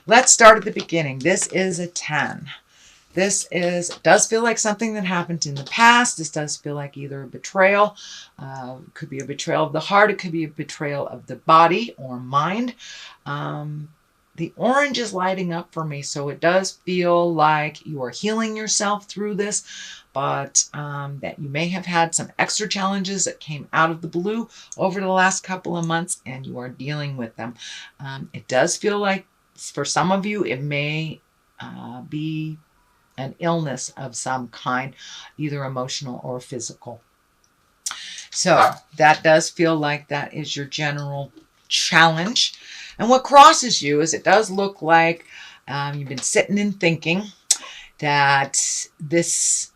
Let's start at the beginning. This is a 10. Does feel like something that happened in the past. This does feel like either a betrayal. It could be a betrayal of the heart. It could be a betrayal of the body or mind. The orange is lighting up for me, so it does feel like you are healing yourself through this, but that you may have had some extra challenges that came out of the blue over the last couple of months, and you are dealing with them. It does feel like for some of you, it may be an illness of some kind, either emotional or physical. So that does feel like that is your general challenge. And what crosses you is it does look like you've been sitting and thinking that this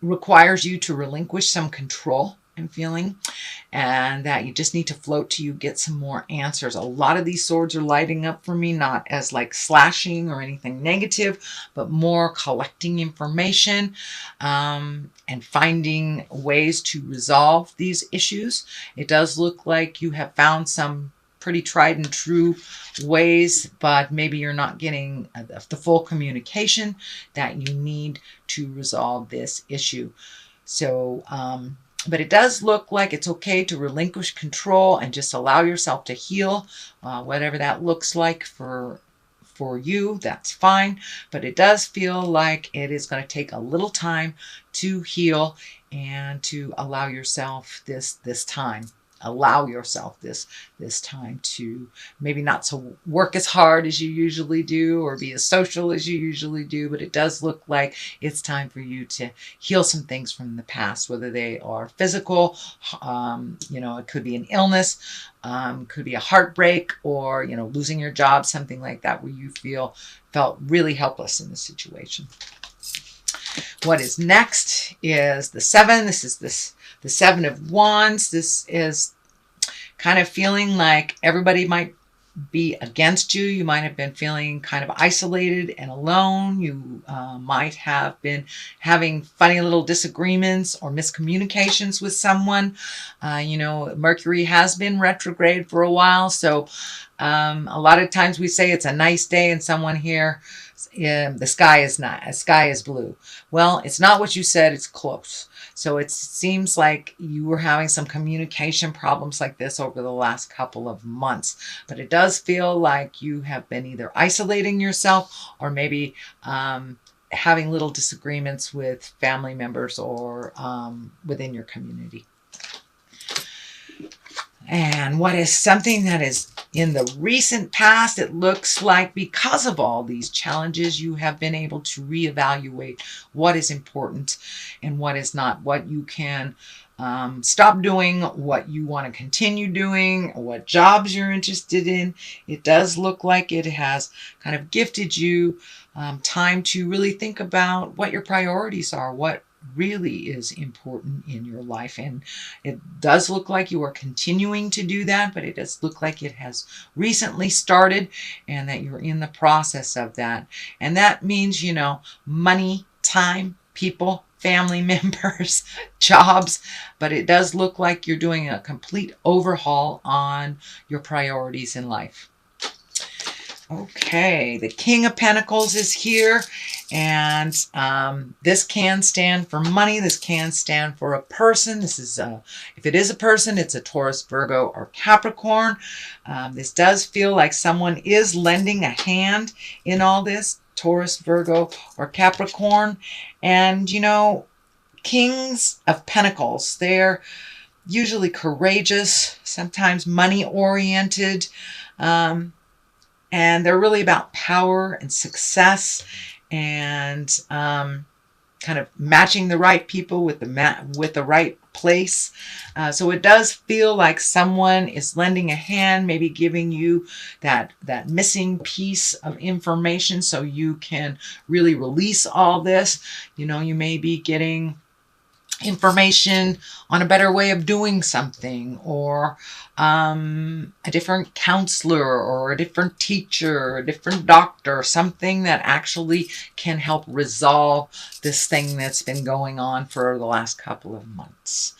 requires you to relinquish some control and feeling, and that you just need to float till you get some more answers. A lot of these swords are lighting up for me, not as like slashing or anything negative, but more collecting information and finding ways to resolve these issues. It does look like you have found some pretty tried and true ways, but maybe you're not getting the full communication that you need to resolve this issue. So, but it does look like it's okay to relinquish control and just allow yourself to heal, whatever that looks like for you, that's fine. But it does feel like it is going to take a little time to heal and to allow yourself this time. Allow yourself this time to maybe not to work as hard as you usually do or be as social as you usually do, but it does look like it's time for you to heal some things from the past, whether they are physical, it could be an illness, could be a heartbreak, or, losing your job, something like that, where you felt really helpless in the situation. What is next is the 7. This is the 7 of Wands. This is kind of feeling like everybody might be against you. You might have been feeling kind of isolated and alone. You might have been having funny little disagreements or miscommunications with someone. Mercury has been retrograde for a while, so a lot of times we say it's a nice day and someone here, the sky is blue. Well, it's not what you said, it's close. So it seems like you were having some communication problems like this over the last couple of months. But it does feel like you have been either isolating yourself or maybe having little disagreements with family members or within your community. And what is something that is in the recent past, it looks like because of all these challenges, you have been able to reevaluate what is important and what is not, what you can stop doing, what you want to continue doing, what jobs you're interested in. It does look like it has kind of gifted you time to really think about what your priorities are, what really is important in your life. And it does look like you are continuing to do that, but it does look like it has recently started and that you're in the process of that. And that means, money, time, people, family members, jobs, but it does look like you're doing a complete overhaul on your priorities in life. Okay, the King of Pentacles is here, and this can stand for money. This can stand for a person. This is, if it is a person, it's a Taurus, Virgo, or Capricorn. This does feel like someone is lending a hand in all this, Taurus, Virgo, or Capricorn. And, Kings of Pentacles, they're usually courageous, sometimes money-oriented, and they're really about power and success and kind of matching the right people with the right place. So it does feel like someone is lending a hand, maybe giving you that missing piece of information so you can really release all this. You may be getting information on a better way of doing something, or a different counselor or a different teacher or a different doctor, something that actually can help resolve this thing that's been going on for the last couple of months.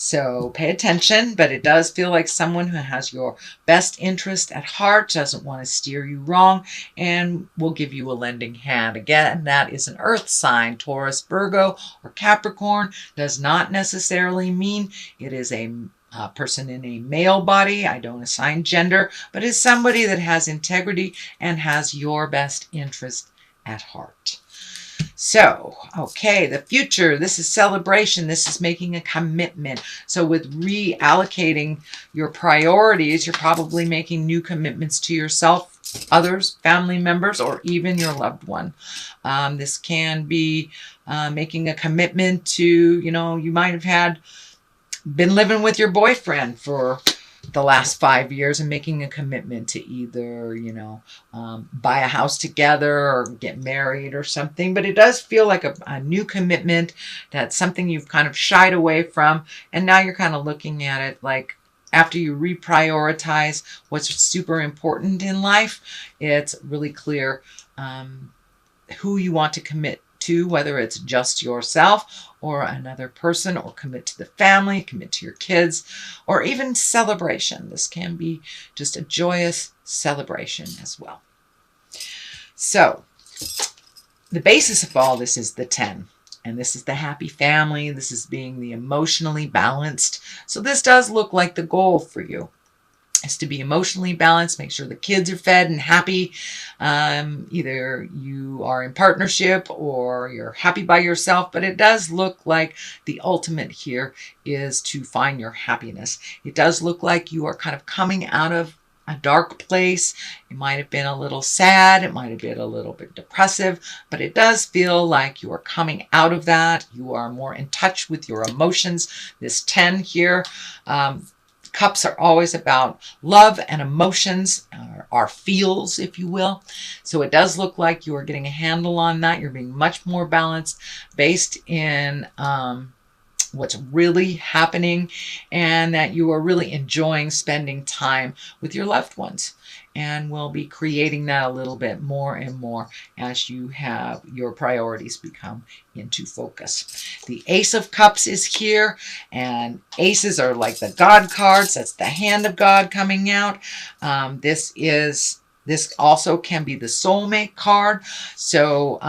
So pay attention, but it does feel like someone who has your best interest at heart, doesn't want to steer you wrong, and will give you a lending hand. Again, that is an earth sign. Taurus, Virgo, or Capricorn does not necessarily mean it is a person in a male body. I don't assign gender, but is somebody that has integrity and has your best interest at heart. So, okay, the future, this is celebration. This is making a commitment. So with reallocating your priorities, you're probably making new commitments to yourself, others, family members, or even your loved one. This can be making a commitment to, you might have been living with your boyfriend for the last 5 years and making a commitment to either, buy a house together or get married or something. But it does feel like a new commitment. That's something you've kind of shied away from. And now you're kind of looking at it like, after you reprioritize what's super important in life, it's really clear who you want to commit to, whether it's just yourself or another person, or commit to the family, commit to your kids, or even celebration. This can be just a joyous celebration as well. So the basis of all this is the 10. And this is the happy family. This is being the emotionally balanced. So this does look like the goal for you, is to be emotionally balanced, make sure the kids are fed and happy. Either you are in partnership or you're happy by yourself, but it does look like the ultimate here is to find your happiness. It does look like you are kind of coming out of a dark place. It might have been a little sad. It might have been a little bit depressive, but it does feel like you are coming out of that. You are more in touch with your emotions. This 10 here, cups are always about love and emotions, our feels, if you will. So it does look like you are getting a handle on that. You're being much more balanced based in what's really happening, and that you are really enjoying spending time with your loved ones. And we'll be creating that a little bit more and more as you have your priorities become into focus. The Ace of Cups is here, and aces are like the God cards. That's the hand of God coming out. This also can be the soulmate card. So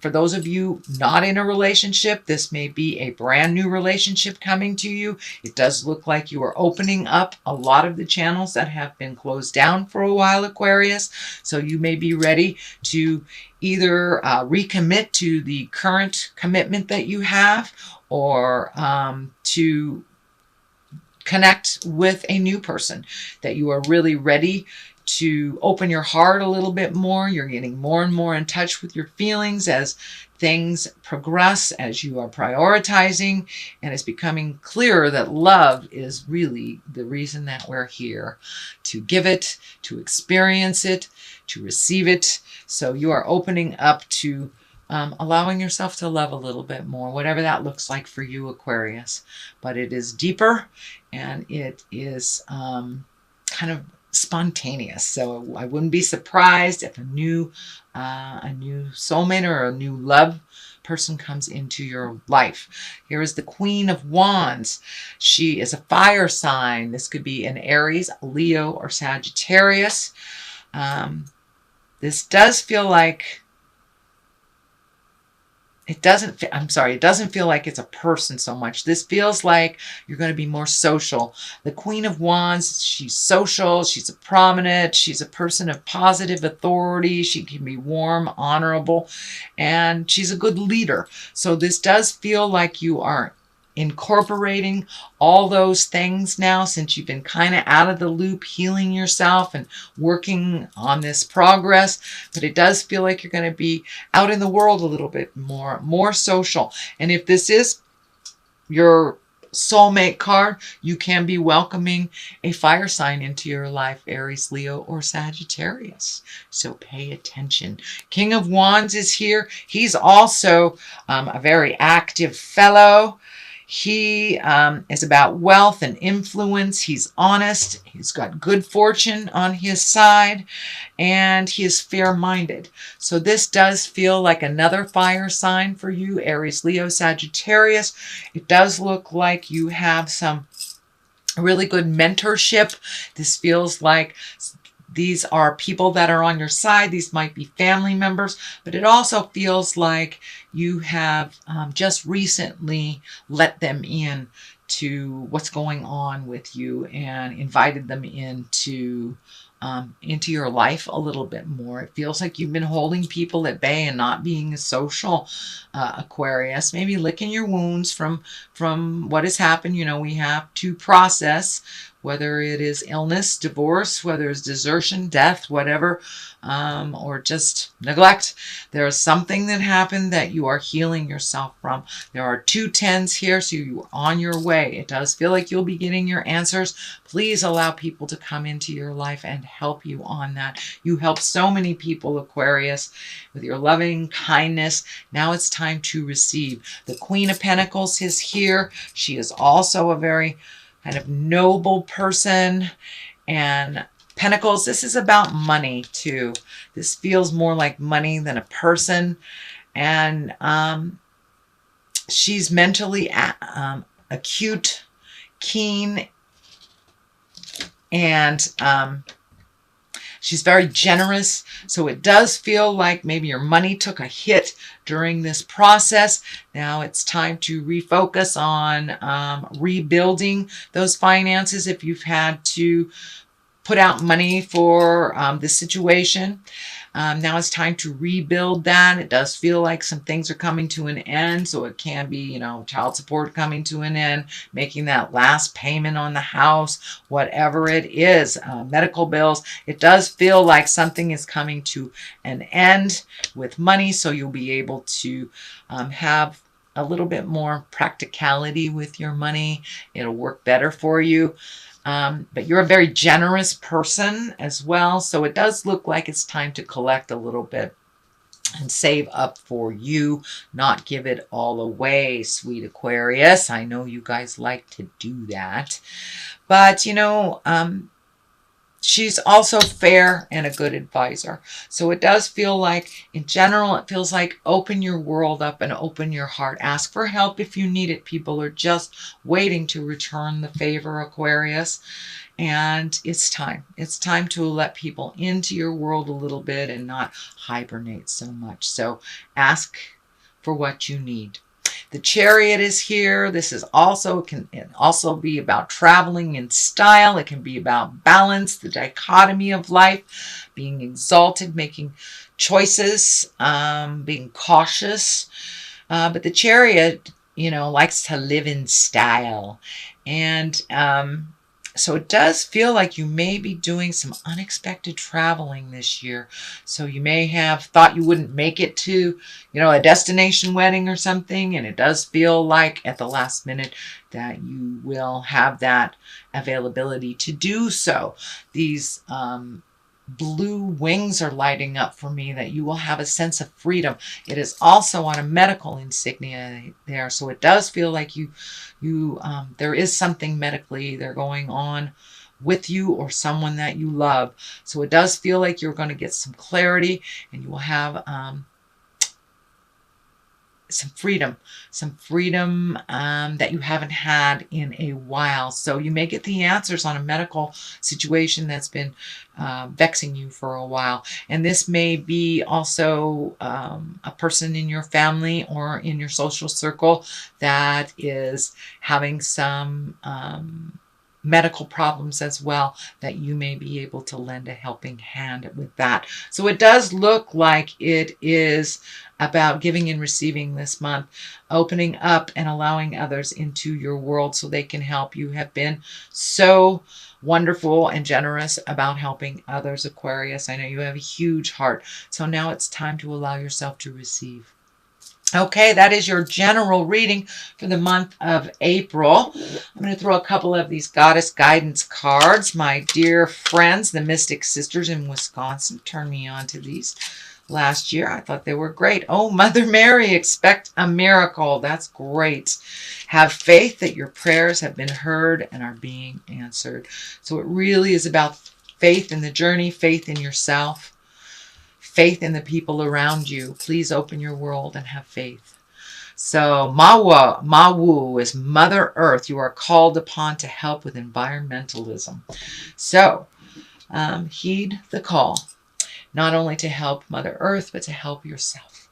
for those of you not in a relationship, this may be a brand new relationship coming to you. It does look like you are opening up a lot of the channels that have been closed down for a while, Aquarius. So you may be ready to either recommit to the current commitment that you have, or to connect with a new person, that you are really ready to open your heart a little bit more. You're getting more and more in touch with your feelings as things progress, as you are prioritizing, and it's becoming clearer that love is really the reason that we're here, to give it, to experience it, to receive it. So you are opening up to allowing yourself to love a little bit more, whatever that looks like for you, Aquarius. But it is deeper, and it is kind of spontaneous. So I wouldn't be surprised if a new soulmate or a new love person comes into your life. Here is the Queen of Wands. She is a fire sign. This could be an Aries, Leo, or Sagittarius. This does feel like it doesn't feel like it's a person so much. This feels like you're going to be more social. The Queen of Wands, she's social, she's a prominent, she's a person of positive authority. She can be warm, honorable, and she's a good leader. So this does feel like you are incorporating all those things now, since you've been kind of out of the loop, healing yourself and working on this progress. But it does feel like you're going to be out in the world a little bit more social. And if this is your soulmate card, you can be welcoming a fire sign into your life, Aries, Leo, or Sagittarius. So pay attention. King of Wands is here. He's also a very active fellow. He is about wealth and influence. He's honest. He's got good fortune on his side, and he is fair-minded. So this does feel like another fire sign for you, Aries, Leo, Sagittarius. It does look like you have some really good mentorship. This feels like these are people that are on your side. These might be family members, but it also feels like you have just recently let them in to what's going on with you and invited them into your life a little bit more. It feels like you've been holding people at bay and not being a social, Aquarius. Maybe licking your wounds from what has happened. You know, we have to process, whether it is illness, divorce, whether it's desertion, death, whatever, or just neglect. There is something that happened that you are healing yourself from. There are 2 10s here, so you're on your way. It does feel like you'll be getting your answers. Please allow people to come into your life and help you on that. You help so many people, Aquarius, with your loving kindness. Now it's time to receive. The Queen of Pentacles is here. She is also a very kind of noble person. And Pentacles, this is about money too. This feels more like money than a person. And she's mentally acute, keen, and she's very generous. So it does feel like maybe your money took a hit during this process. Now it's time to refocus on rebuilding those finances if you've had to put out money for this situation. Now it's time to rebuild that. It does feel like some things are coming to an end. So it can be, you know, child support coming to an end, making that last payment on the house, whatever it is, medical bills. It does feel like something is coming to an end with money. So you'll be able to have a little bit more practicality with your money. It'll work better for you. But you're a very generous person as well. So it does look like it's time to collect a little bit and save up for you, not give it all away, sweet Aquarius. I know you guys like to do that. But, you know, she's also fair and a good advisor. So it does feel like, in general, it feels like open your world up and open your heart. Ask for help if you need it. People are just waiting to return the favor, Aquarius. And it's time. It's time to let people into your world a little bit and not hibernate so much. So ask for what you need. The Chariot is here. This is also can also be about traveling in style. It can be about balance, the dichotomy of life, being exalted, making choices, being cautious. But the Chariot, you know, likes to live in style. And so it does feel like you may be doing some unexpected traveling this year. So you may have thought you wouldn't make it to, you know, a destination wedding or something. And it does feel like at the last minute that you will have that availability to do so. These blue wings are lighting up for me, that you will have a sense of freedom. It is also on a medical insignia there. So it does feel like there is something medically either going on with you or someone that you love. So it does feel like you're going to get some clarity, and you will have some freedom that you haven't had in a while. So you may get the answers on a medical situation that's been vexing you for a while. And this may be also a person in your family or in your social circle that is having some medical problems as well, that you may be able to lend a helping hand with that. So it does look like it is about giving and receiving this month, opening up and allowing others into your world so they can help. You have been so wonderful and generous about helping others, Aquarius. I know you have a huge heart. So now it's time to allow yourself to receive. Okay, that is your general reading for the month of April. I'm going to throw a couple of these goddess guidance cards. My dear friends, the Mystic Sisters in Wisconsin, turned me on to these last year. I thought they were great. Oh, Mother Mary, expect a miracle. That's great. Have faith that your prayers have been heard and are being answered. So it really is about faith in the journey, faith in yourself, faith in the people around you. Please open your world and have faith. So Mawu is Mother Earth. You are called upon to help with environmentalism. So heed the call, not only to help Mother Earth, but to help yourself.